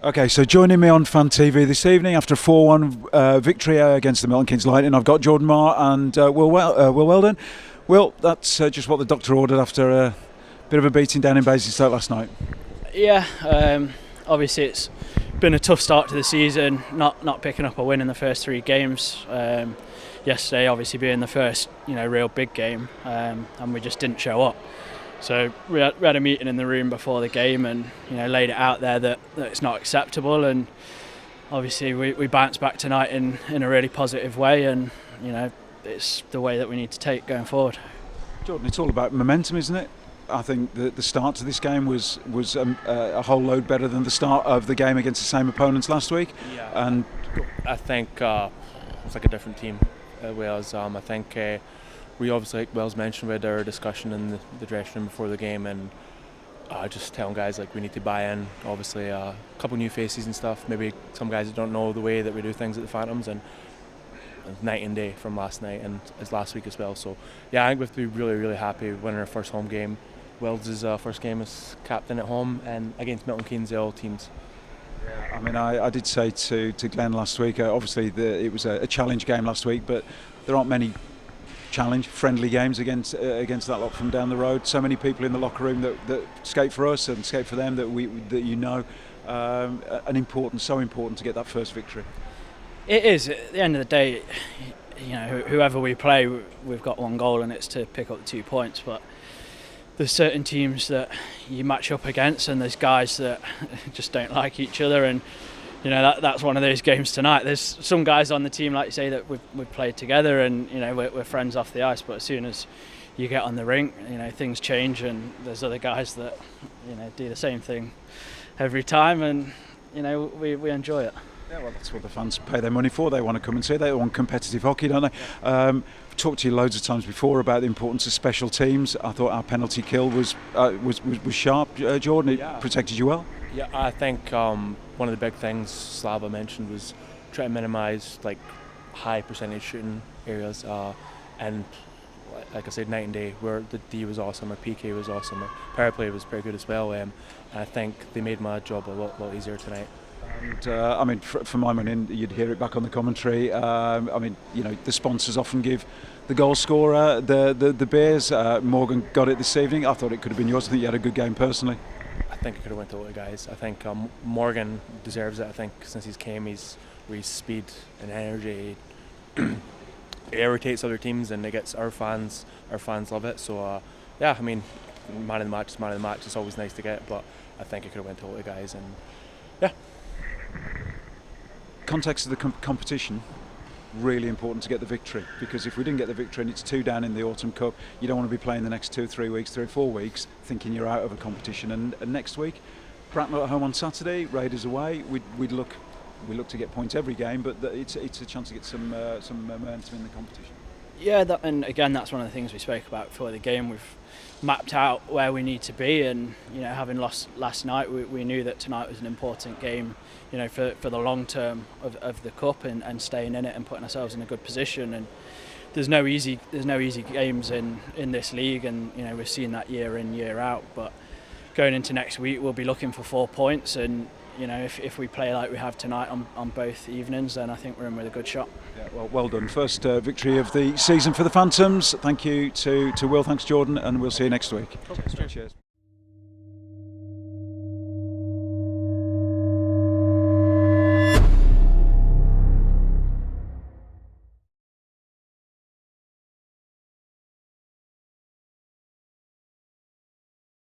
Okay, so joining me on Fan TV this evening after a 4-1 victory against the Milton Keynes Lightning, I've got Jordan Marr and Will Weldon. Will, that's just what the doctor ordered after a bit of a beating down in Basingstoke last night. Yeah, obviously it's been a tough start to the season, not picking up a win in the first three games. Yesterday obviously being the first real big game, and we just didn't show up. So we had a meeting in the room before the game and laid it out there that it's not acceptable, and obviously we bounced back tonight in a really positive way, and it's the way that we need to take going forward. Jordan, it's all about momentum, isn't it? I think the start to this game was a whole load better than the start of the game against the same opponents last week. Yeah, and I think it's like a different team. Wales. I think we obviously, like Wells mentioned, we had our discussion in the dressing room before the game, and just telling guys like we need to buy in. Obviously, a couple new faces and stuff. Maybe some guys that don't know the way that we do things at the Phantoms, and night and day from last night and as last week as well. So yeah, I think we have to be really happy winning our first home game. Wells' first game as captain at home and against Milton Keynes, all teams. Yeah, I mean, I did say to Glenn last week, obviously it was a challenge game last week, but there aren't many friendly games against that lot from down the road. So many people in the locker room that skate for us and skate for them so important to get that first victory. It is. At the end of the day, whoever we play, we've got one goal and it's to pick up the 2 points. But there's certain teams that you match up against, and there's guys that just don't like each other, and that's one of those games tonight. There's some guys on the team, like you say, that we've played together, and we're friends off the ice. But as soon as you get on the rink, things change, and there's other guys that do the same thing every time, and we enjoy it. Yeah, well, that's what the fans pay their money for. They want to come and see. They want competitive hockey, don't they? I've talked to you loads of times before about the importance of special teams. I thought our penalty kill was sharp, Jordan. It protected you well. Yeah, I think one of the big things Slava mentioned was try to minimise like high percentage shooting areas, and like I said, night and day. Where the D was awesome, our PK was awesome, our power play was pretty good as well. And I think they made my job a lot easier tonight. And I mean, for my money, you'd hear it back on the commentary. I mean, the sponsors often give the goal scorer the beers. Morgan got it this evening. I thought it could have been yours. I think you had a good game personally. I think it could have went to all the guys. I think Morgan deserves it. I think since he's came, his speed and energy it irritates other teams, and it gets our fans love it. So yeah, I mean, man of the match is man of the match. It's always nice to get, but I think it could have went to all the guys, and yeah. Context of the competition, really important to get the victory, because if we didn't get the victory and it's 2 down in the Autumn Cup, you don't want to be playing the next 2 or 3 weeks, 3 or 4 weeks, thinking you're out of a competition. And next week, Bracknell at home on Saturday, Raiders away. We look to get points every game, but it's a chance to get some momentum in the competition. Yeah, and again, that's one of the things we spoke about before the game. We've mapped out where we need to be, and having lost last night, we knew that tonight was an important game, for the long term of the cup and staying in it and putting ourselves in a good position. And there's no easy games in this league, and we've seen that year in, year out. But going into next week, we'll be looking for 4 points, and if we play like we have tonight on both evenings, then I think we're in with a good shot. Yeah, well done. First victory of the season for the Phantoms. Thank you to Will, thanks Jordan, and we'll see you next week. Cheers.